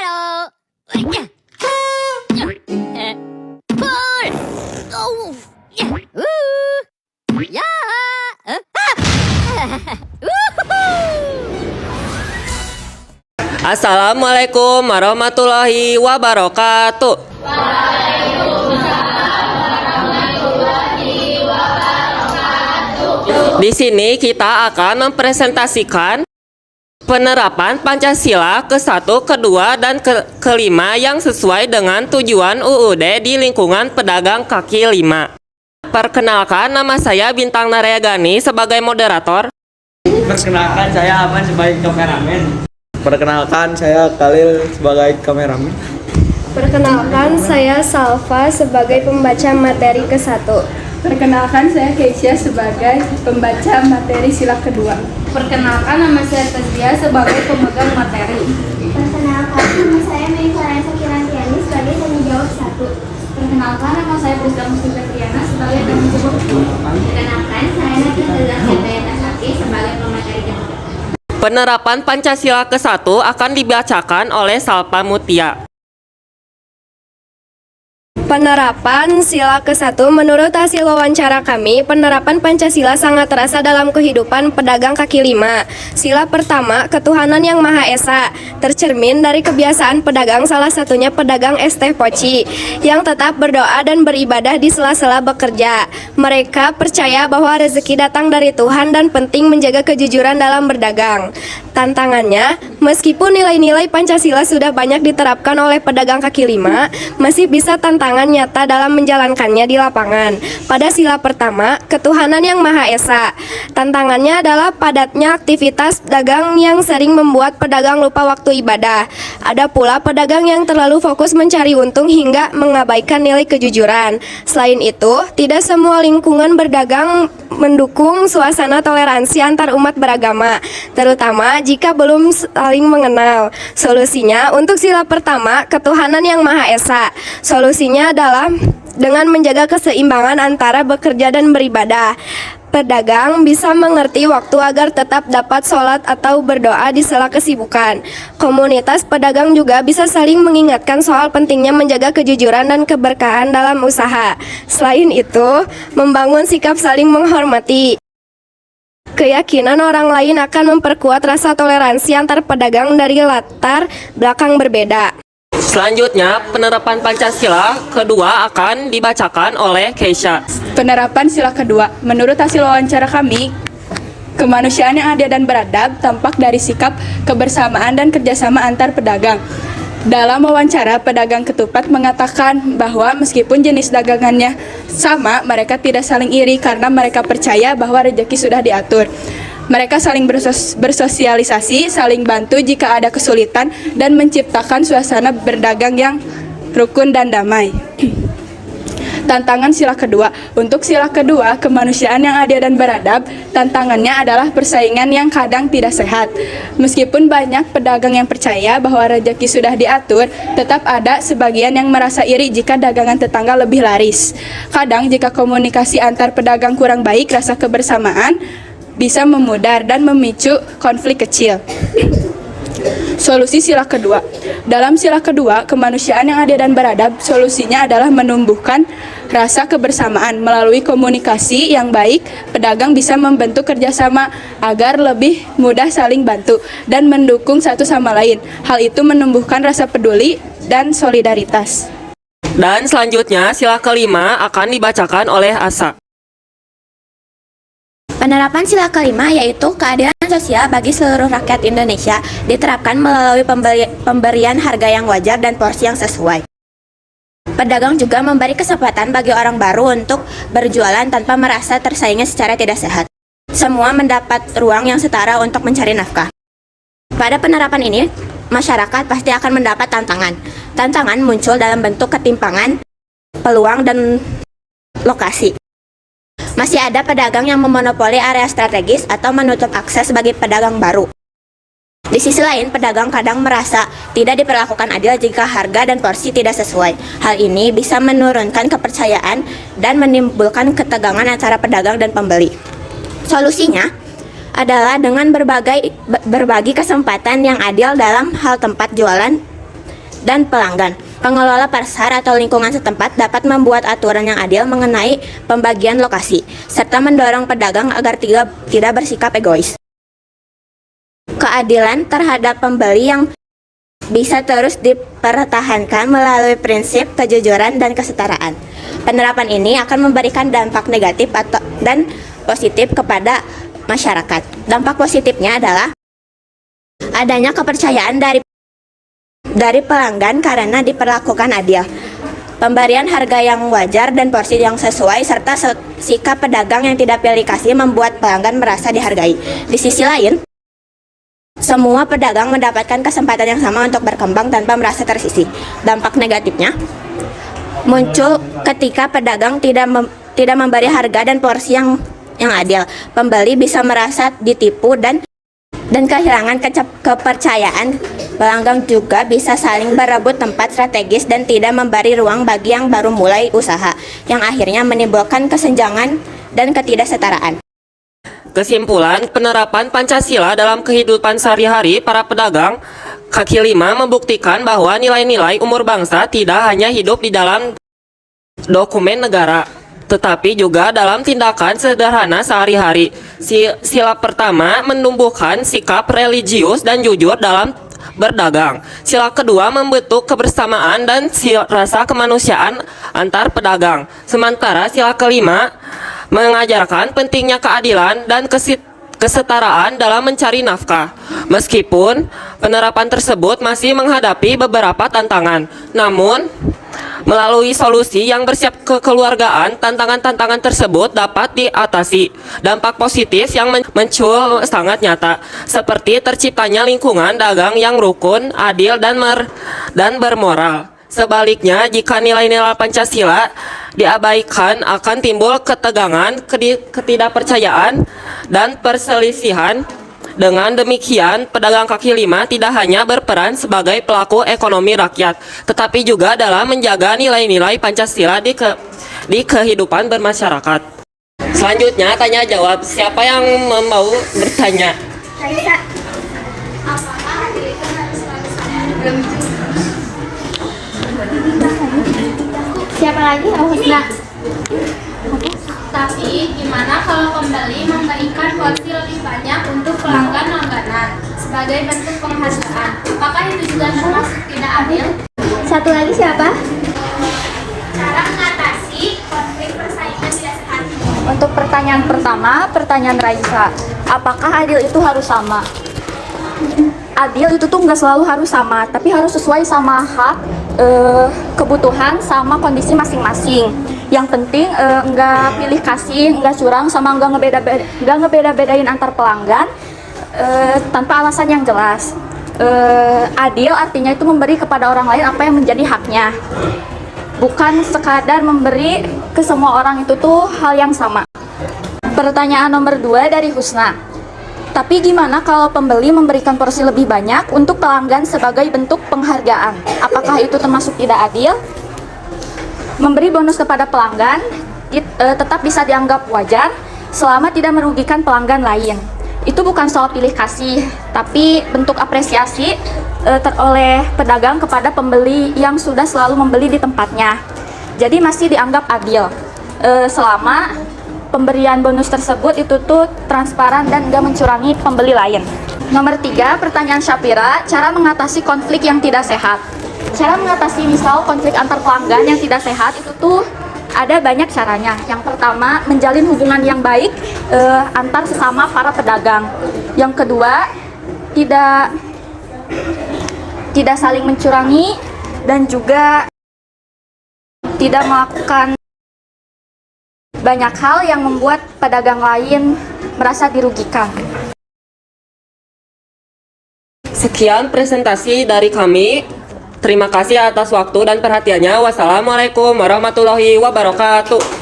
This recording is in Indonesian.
Ayo. Pull. Oh. Ya. Assalamualaikum warahmatullahi wabarakatuh. Di sini kita akan mempresentasikan penerapan Pancasila ke-1, ke-2, dan ke-5 yang sesuai dengan tujuan UUD di lingkungan pedagang kaki lima. Perkenalkan, nama saya Bintang Naryagani sebagai moderator. Perkenalkan, saya Aman sebagai kameramen. Perkenalkan, saya Khalil sebagai kameramen. Perkenalkan, saya Salva sebagai pembaca materi ke-1. Perkenalkan, saya Keisha sebagai pembaca materi sila kedua. Perkenalkan, nama saya Tazia sebagai pemegang materi. Perkenalkan, nama saya Meifaresa Kirantiani sebagai tanggung jawab 1. Perkenalkan, nama saya Prisca Mustika Triana sebagai tanggung jawab 2. Perkenalkan, saya Natia Sepeda Sakti sebagai pemateri kedua. Penerapan Pancasila ke-1 akan dibacakan oleh Salpa Mutia. Penerapan sila ke-1, menurut hasil wawancara kami, penerapan Pancasila sangat terasa dalam kehidupan pedagang kaki lima. Sila pertama, ketuhanan yang Maha Esa, tercermin dari kebiasaan pedagang, salah satunya pedagang es teh poci, yang tetap berdoa dan beribadah di sela-sela bekerja. Mereka percaya bahwa rezeki datang dari Tuhan dan penting menjaga kejujuran dalam berdagang. Tantangannya, meskipun nilai-nilai Pancasila sudah banyak diterapkan oleh pedagang kaki lima, masih bisa tantangan nyata dalam menjalankannya di lapangan. Pada sila pertama, ketuhanan yang Maha Esa, tantangannya adalah padatnya aktivitas dagang yang sering membuat pedagang lupa waktu ibadah. Ada pula pedagang yang terlalu fokus mencari untung hingga mengabaikan nilai kejujuran. Selain itu, tidak semua lingkungan berdagang mendukung suasana toleransi antar umat beragama, terutama jika belum saling mengenal. Solusinya, untuk sila pertama, ketuhanan yang Maha Esa, solusinya adalah dengan menjaga keseimbangan antara bekerja dan beribadah. Pedagang bisa mengerti waktu agar tetap dapat sholat atau berdoa di sela kesibukan. Komunitas pedagang juga bisa saling mengingatkan soal pentingnya menjaga kejujuran dan keberkahan dalam usaha. Selain itu, membangun sikap saling menghormati. Keyakinan orang lain akan memperkuat rasa toleransi antar pedagang dari latar belakang berbeda. Selanjutnya, penerapan Pancasila kedua akan dibacakan oleh Keisha. Penerapan sila kedua, menurut hasil wawancara kami, kemanusiaan yang adil dan beradab tampak dari sikap kebersamaan dan kerjasama antar pedagang. Dalam wawancara, pedagang ketupat mengatakan bahwa meskipun jenis dagangannya sama, mereka tidak saling iri karena mereka percaya bahwa rezeki sudah diatur. Mereka saling bersosialisasi, saling bantu jika ada kesulitan, dan menciptakan suasana berdagang yang rukun dan damai. Tantangan sila kedua. Untuk sila kedua, kemanusiaan yang adil dan beradab, tantangannya adalah persaingan yang kadang tidak sehat. Meskipun banyak pedagang yang percaya bahwa rezeki sudah diatur, tetap ada sebagian yang merasa iri jika dagangan tetangga lebih laris. Kadang jika komunikasi antar pedagang kurang baik, rasa kebersamaan bisa memudar dan memicu konflik kecil. Solusi sila kedua. Dalam sila kedua, kemanusiaan yang adil dan beradab, solusinya adalah menumbuhkan rasa kebersamaan. Melalui komunikasi yang baik, pedagang bisa membentuk kerjasama agar lebih mudah saling bantu dan mendukung satu sama lain. Hal itu menumbuhkan rasa peduli dan solidaritas. Dan selanjutnya, sila kelima akan dibacakan oleh Asa. Penerapan sila kelima, yaitu keadilan sosial bagi seluruh rakyat Indonesia, diterapkan melalui pemberian harga yang wajar dan porsi yang sesuai. Pedagang juga memberi kesempatan bagi orang baru untuk berjualan tanpa merasa tersaingi secara tidak sehat. Semua mendapat ruang yang setara untuk mencari nafkah. Pada penerapan ini, masyarakat pasti akan mendapat tantangan. Tantangan muncul dalam bentuk ketimpangan, peluang, dan lokasi. Masih ada pedagang yang memonopoli area strategis atau menutup akses bagi pedagang baru. Di sisi lain, pedagang kadang merasa tidak diperlakukan adil jika harga dan porsi tidak sesuai. Hal ini bisa menurunkan kepercayaan dan menimbulkan ketegangan antara pedagang dan pembeli. Solusinya adalah dengan berbagi kesempatan yang adil dalam hal tempat jualan dan pelanggan. Pengelola pasar atau lingkungan setempat dapat membuat aturan yang adil mengenai pembagian lokasi, serta mendorong pedagang agar tidak bersikap egois. Keadilan terhadap pembeli yang bisa terus dipertahankan melalui prinsip kejujuran dan kesetaraan. Penerapan ini akan memberikan dampak negatif dan positif kepada masyarakat. Dampak positifnya adalah adanya kepercayaan dari pelanggan karena diperlakukan adil, pemberian harga yang wajar dan porsi yang sesuai, serta sikap pedagang yang tidak pilih kasih membuat pelanggan merasa dihargai. Di sisi lain, semua pedagang mendapatkan kesempatan yang sama untuk berkembang tanpa merasa tersisih. Dampak negatifnya muncul ketika pedagang tidak memberi harga dan porsi yang adil. Pembeli bisa merasa ditipu dan kehilangan kepercayaan. Pelanggan juga bisa saling berebut tempat strategis dan tidak memberi ruang bagi yang baru mulai usaha, yang akhirnya menimbulkan kesenjangan dan ketidaksetaraan. Kesimpulan, penerapan Pancasila dalam kehidupan sehari-hari para pedagang kaki lima membuktikan bahwa nilai-nilai umur bangsa tidak hanya hidup di dalam dokumen negara, tetapi juga dalam tindakan sederhana sehari-hari. Sila pertama menumbuhkan sikap religius dan jujur dalam berdagang. Sila kedua membentuk kebersamaan dan rasa kemanusiaan antar pedagang. Sementara sila kelima mengajarkan pentingnya keadilan dan kesetaraan dalam mencari nafkah. Meskipun penerapan tersebut masih menghadapi beberapa tantangan, namun melalui solusi yang bersifat kekeluargaan, tantangan-tantangan tersebut dapat diatasi. Dampak positif yang muncul sangat nyata, seperti terciptanya lingkungan dagang yang rukun, adil, dan bermoral. Sebaliknya, jika nilai-nilai Pancasila diabaikan, akan timbul ketegangan, ketidakpercayaan, dan perselisihan. Dengan demikian, pedagang kaki lima tidak hanya berperan sebagai pelaku ekonomi rakyat, tetapi juga dalam menjaga nilai-nilai Pancasila di kehidupan bermasyarakat. Selanjutnya, tanya jawab. Siapa yang mau bertanya? Siapa lagi? Husna. Tapi gimana kalau pembeli memberikan porsi lebih banyak untuk pelanggan langganan sebagai bentuk penghargaan? Apakah itu juga termasuk tidak adil? Satu lagi siapa? Cara mengatasi konflik persaingan tidak sehat. Untuk pertanyaan pertama, pertanyaan Raisa, apakah adil itu harus sama? Adil itu tuh nggak selalu harus sama, tapi harus sesuai sama hak, kebutuhan, sama kondisi masing-masing. Yang penting nggak pilih kasih, nggak curang, sama nggak ngebeda-bedain antar pelanggan tanpa alasan yang jelas. Adil artinya itu memberi kepada orang lain apa yang menjadi haknya, bukan sekadar memberi ke semua orang itu tuh hal yang sama. Pertanyaan nomor 2 dari Husna. Tapi gimana kalau pembeli memberikan porsi lebih banyak untuk pelanggan sebagai bentuk penghargaan? Apakah itu termasuk tidak adil? Memberi bonus kepada pelanggan tetap bisa dianggap wajar selama tidak merugikan pelanggan lain. Itu bukan soal pilih kasih, tapi bentuk apresiasi oleh pedagang kepada pembeli yang sudah selalu membeli di tempatnya. Jadi masih dianggap adil selama pemberian bonus tersebut itu tuh transparan dan gak mencurangi pembeli lain. Nomor 3, pertanyaan Syafira, cara mengatasi konflik yang tidak sehat. Cara mengatasi misal konflik antar pelanggan yang tidak sehat itu tuh ada banyak caranya. Yang pertama, menjalin hubungan yang baik antar sesama para pedagang. Yang kedua, tidak saling mencurangi dan juga tidak melakukan banyak hal yang membuat pedagang lain merasa dirugikan. Sekian presentasi dari kami. Terima kasih atas waktu dan perhatiannya. Wassalamualaikum warahmatullahi wabarakatuh.